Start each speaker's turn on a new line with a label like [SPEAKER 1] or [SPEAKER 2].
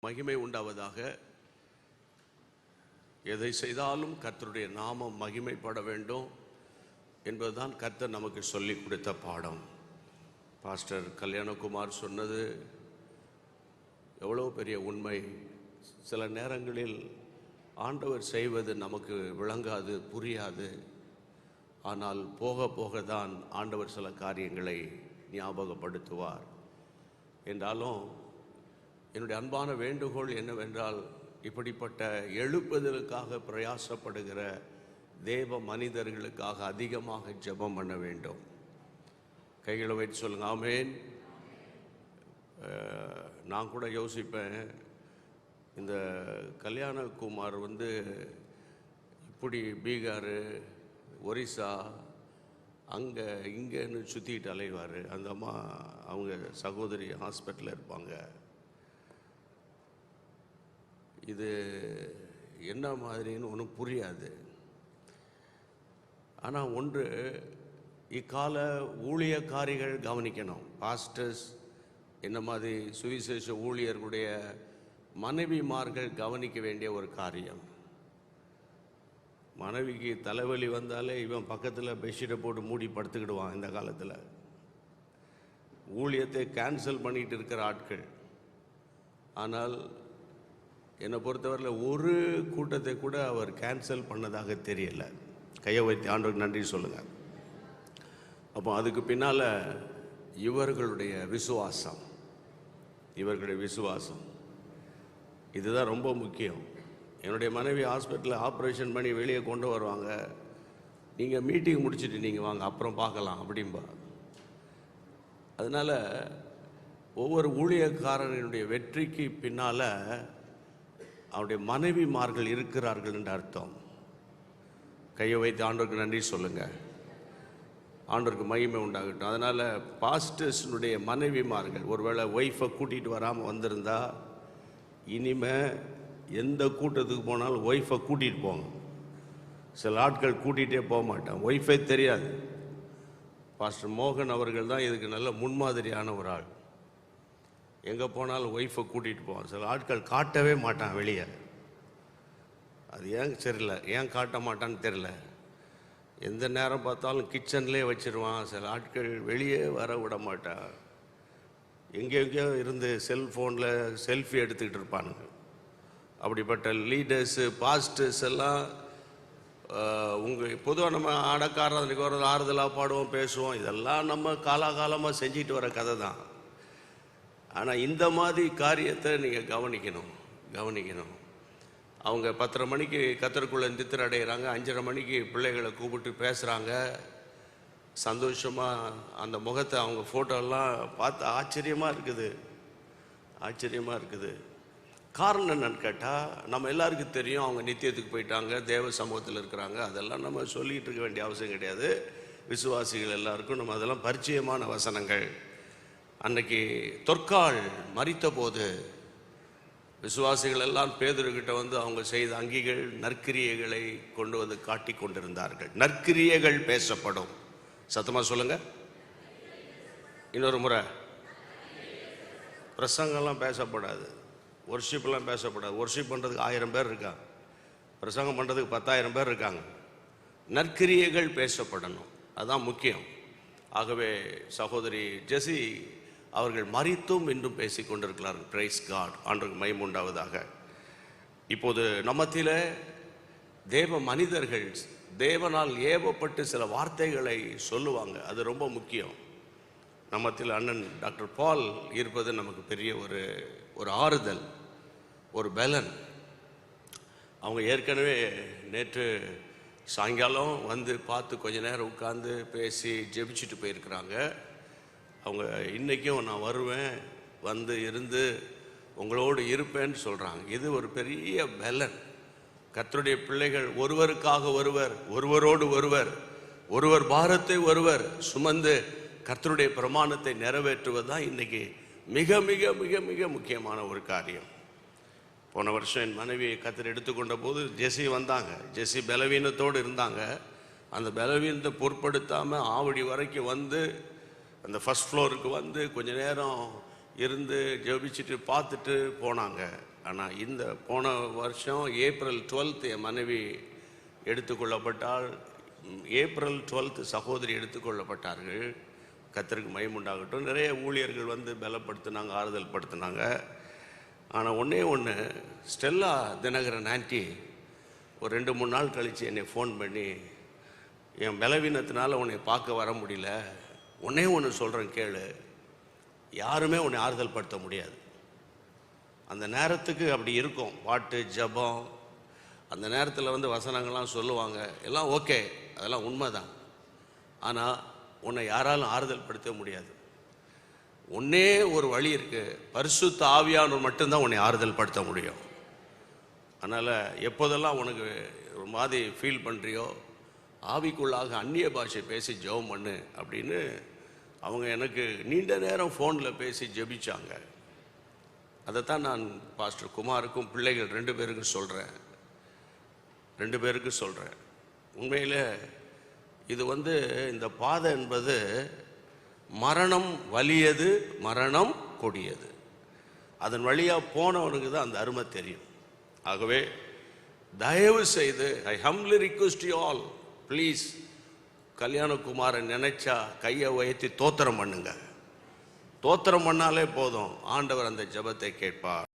[SPEAKER 1] மகிமை உண்டாவதாக. எதை செய்தாலும் கர்த்தருடைய நாமம் மகிமைப்பட வேண்டும் என்பதுதான் கர்த்தர் நமக்கு சொல்லி கொடுத்த பாடம். பாஸ்டர் கல்யாணகுமார் சொன்னது எவ்வளோ பெரிய உண்மை. சில நேரங்களில் ஆண்டவர் செய்வது நமக்கு விளங்காது, புரியாது. ஆனால் போக போக தான் ஆண்டவர் சில காரியங்களை ஞாபகப்படுத்துவார். என்றாலும் என்னுடைய அன்பான வேண்டுகோள் என்னவென்றால், இப்படிப்பட்ட எழுப்புதலுக்காக பிரயாசப்படுகிற தேவ மனிதர்களுக்காக அதிகமாக ஜெபம் பண்ண வேண்டும். கைகளை வைத்து சொல்லுங்க, ஆமேன். நான் கூட யோசிப்பேன், இந்த கல்யாணகுமார் இப்படி பீகார், ஒரிசா, அங்கே இங்கேன்னு சுற்றிக்கிட்டு அலைவார். அந்த அம்மா அவங்க சகோதரி ஹாஸ்பிட்டலில் இருப்பாங்க. இது என்ன மாதிரின்னு ஒன்றும் புரியாது. ஆனால் ஒன்று, இக்கால ஊழியக்காரிகள் கவனிக்கணும். பாஸ்டர்ஸ் என்ன மாதிரி சுவிசேஷ ஊழியர்களுடைய மனைவிமார்கள் கவனிக்க வேண்டிய ஒரு காரியம். மனைவிக்கு தலைவலி வந்தாலே இவன் பக்கத்தில் பெட்ஷீட்டை போட்டு மூடி படுத்துக்கிடுவான். இந்த காலத்தில் ஊழியத்தை கேன்சல் பண்ணிகிட்டு இருக்கிற ஆட்கள். ஆனால் என்னை பொறுத்தவரையில் ஒரு கூட்டத்தை கூட அவர் கேன்சல் பண்ணதாக தெரியலை. கையை வைத்து ஆண்டவருக்கு நன்றி சொல்லுங்கள். அப்போ அதுக்கு பின்னால் இவர்களுடைய விசுவாசம் இதுதான் ரொம்ப முக்கியம். என்னுடைய மனைவி ஹாஸ்பிட்டலில் ஆப்ரேஷன் பண்ணி வெளியே கொண்டு வருவாங்க. நீங்கள் மீட்டிங் முடிச்சுட்டு நீங்கள் வாங்க, அப்புறம் பார்க்கலாம் அப்படின்பா. அதனால் ஒவ்வொரு ஊழியக்காரனுடைய வெற்றிக்கு பின்னால் அவருடைய மனைவிமார்கள் இருக்கிறார்கள் என்று அர்த்தம். கையை வைத்து ஆண்டவருக்கு நன்றி சொல்லுங்கள். ஆண்டவருக்கு மகிமை உண்டாகட்டும். அதனால் பாஸ்டர்ஸினுடைய மனைவிமார்கள் ஒருவேளை ஒய்ஃபை கூட்டிகிட்டு வராமல் வந்திருந்தா, இனிமே எந்த கூட்டத்துக்கு போனாலும் ஒய்ஃபை கூட்டிகிட்டு போங்க. சில ஆட்கள் கூட்டிகிட்டே போக மாட்டான், ஒய்ஃபே தெரியாது. பாஸ்டர் மோகன் அவர்கள் தான் இதுக்கு நல்ல முன்மாதிரியான ஒரு ஆள். எங்கே போனாலும் ஒய்ஃபை கூட்டிகிட்டு போவான். சில ஆட்கள் காட்டவே மாட்டான் வெளியே. அது ஏன் தெரியல, ஏன் காட்ட மாட்டான்னு தெரியல. எந்த நேரம் பார்த்தாலும் கிச்சன்லேயே வச்சிருவான். சில ஆட்கள் வெளியே வர விட மாட்டான். எங்கெங்கேயோ இருந்து செல்ஃபோனில் செல்ஃபி எடுத்துக்கிட்டு இருப்பானுங்க. அப்படிப்பட்ட லீடர்ஸு, பாஸ்டர்ஸ் எல்லாம் பொதுவாக நம்ம அடக்காரதுக்கு வர ஆறுதலாக பாடுவோம், பேசுவோம். இதெல்லாம் நம்ம காலாகாலமாக செஞ்சிட்டு வர கதை தான். ஆனால் இந்த மாதிரி காரியத்தை நீங்கள் கவனிக்கணும். அவங்க 10:30 மணிக்கு கத்தருக்குள்ளே நித்திரை அடைகிறாங்க, 5:30 மணிக்கு பிள்ளைகளை கூப்பிட்டு பேசுகிறாங்க. சந்தோஷமாக அந்த முகத்தை, அவங்க ஃபோட்டோலாம் பார்த்து ஆச்சரியமாக இருக்குது. காரணம் என்னன்னு கேட்டால், நம்ம எல்லாருக்கும் தெரியும் அவங்க நித்தியத்துக்கு போயிட்டாங்க, தேவ சமூகத்தில் இருக்கிறாங்க. அதெல்லாம் நம்ம சொல்லிகிட்டு இருக்க வேண்டிய அவசியம் கிடையாது. விசுவாசிகள் எல்லாருக்கும் நம்ம அதெல்லாம் பரிச்சயமான வசனங்கள். அன்னைக்கு தொற்கால் மரித்த போது விசுவாசிகள் எல்லாம் பேதுருக்கிட்ட அவங்க செய்த அங்கிகள், நற்கிரியைகளை கொண்டு வந்து காட்டி கொண்டிருந்தார்கள். நற்கிரியைகள் பேசப்படும். சத்தமாக சொல்லுங்க. இன்னொரு முறை, பிரசங்கம்லாம் பேசப்படாது, ஒர்ஷிப்லாம் பேசப்படாது. ஒர்ஷிப் பண்ணுறதுக்கு 1000 பேர் இருக்காங்க, பிரசங்கம் பண்ணுறதுக்கு 10,000 பேர் இருக்காங்க. நற்கிரியைகள் பேசப்படணும், அதுதான் முக்கியம். ஆகவே சகோதரி ஜெசி அவர்கள் மரித்தும் இன்றும் பேசி கொண்டிருக்கிறார்கள். பிரைஸ் காட், ஆண்டவருக்கு மகிமை உண்டாவதாக. இப்போது நம்மத்தில தேவ மனிதர்கள் தேவனால் ஏவப்பட்டு சில வார்த்தைகளை சொல்லுவாங்க. அது ரொம்ப முக்கியம். நம்மத்தில் அண்ணன் டாக்டர் பால் இருப்பது நமக்கு பெரிய ஒரு ஆறுதல், ஒரு பலன். அவங்க ஏற்கனவே நேற்று சாயங்காலம் பார்த்து கொஞ்ச நேரம் உட்கார்ந்து பேசி ஜெபிச்சுட்டு போயிருக்கிறாங்க. அவங்க இன்றைக்கும் நான் வருவேன், இருந்து உங்களோடு இருப்பேன்னு சொல்கிறாங்க. இது ஒரு பெரிய பலன். கர்த்தருடைய பிள்ளைகள் ஒருவருக்காக ஒருவரோடு ஒருவர் பாரத்தை ஒருவர் சுமந்து கர்த்தருடைய பிரமாணத்தை நிறைவேற்றுவது தான் இன்றைக்கி மிக மிக மிக மிக முக்கியமான ஒரு காரியம். போன வருஷம் என் மனைவியை கர்த்தர் எடுத்துக்கொண்ட போது ஜெசி வந்தாங்க. ஜெசி பலவீனத்தோடு இருந்தாங்க. அந்த பலவீனத்தை பொருட்படுத்தாமல் ஆவடி வரைக்கும் அந்த ஃபர்ஸ்ட் ஃப்ளோருக்கு கொஞ்ச நேரம் இருந்து ஜெபிச்சுட்டு பார்த்துட்டு போனாங்க. ஆனால் இந்த போன வருஷம் ஏப்ரல் 12 என் மனைவி எடுத்துக்கொள்ளப்பட்டால். ஏப்ரல் 12 சகோதரி எடுத்துக்கொள்ளப்பட்டார்கள். கர்த்தருக்கு மகிமை. நிறைய ஊழியர்கள் வந்து பலப்படுத்தினாங்க, ஆறுதல் படுத்தினாங்க. ஆனால் ஒன்றே ஒன்று, ஸ்டெல்லா தினகரன் ஆன்ட்டி ஒரு 2-3 நாள் கழித்து என்னை ஃபோன் பண்ணி, என் பலவீனத்தினால உன்னை பார்க்க வர முடியல, ஒன்றே ஒன்று சொல்கிறேன் கேளு, யாருமே உன்னை ஆறுதல் படுத்த முடியாது. அந்த நேரத்துக்கு அப்படி இருக்கும். பாட்டு, ஜபம், அந்த நேரத்தில் வந்து வசனங்கள்லாம் சொல்லுவாங்க, எல்லாம் ஓகே, அதெல்லாம் உண்மைதான். ஆனால் உன்னை யாராலும் ஆறுதல் படுத்த முடியாது. ஒன்றே ஒரு வழி இருக்குது, பரிசுத்த ஆவியானவர் மட்டும்தான் உன்னை ஆறுதல் படுத்த முடியும். அதனால் எப்போதெல்லாம் உனக்கு ஒரு மாதிரி ஃபீல் பண்ணுறியோ, ஆவிக்குள்ளாக அந்நிய பாஷை பேசி ஜெபம் பண்ணு அப்படின்னு அவங்க எனக்கு நீண்ட நேரம் ஃபோனில் பேசி ஜெபிச்சாங்க. அதைத்தான் நான் பாஸ்டர் குமாருக்கும் பிள்ளைகள் 2 பேருக்கும் சொல்கிறேன். உண்மையில் இது வந்து இந்த பாதை என்பது மரணம் வலியது, மரணம் கொடியது. அதன் வழியாக போனவனுக்கு தான் அந்த அருமை தெரியும். ஆகவே தயவு செய்து I humbly request you all, please, Kalyanakumaran நினைச்சா கையை உயர்த்தி தோத்திரம் பண்ணுங்க. தோத்திரம் பண்ணாலே போதும், ஆண்டவர் அந்த ஜெபத்தை கேட்பார்.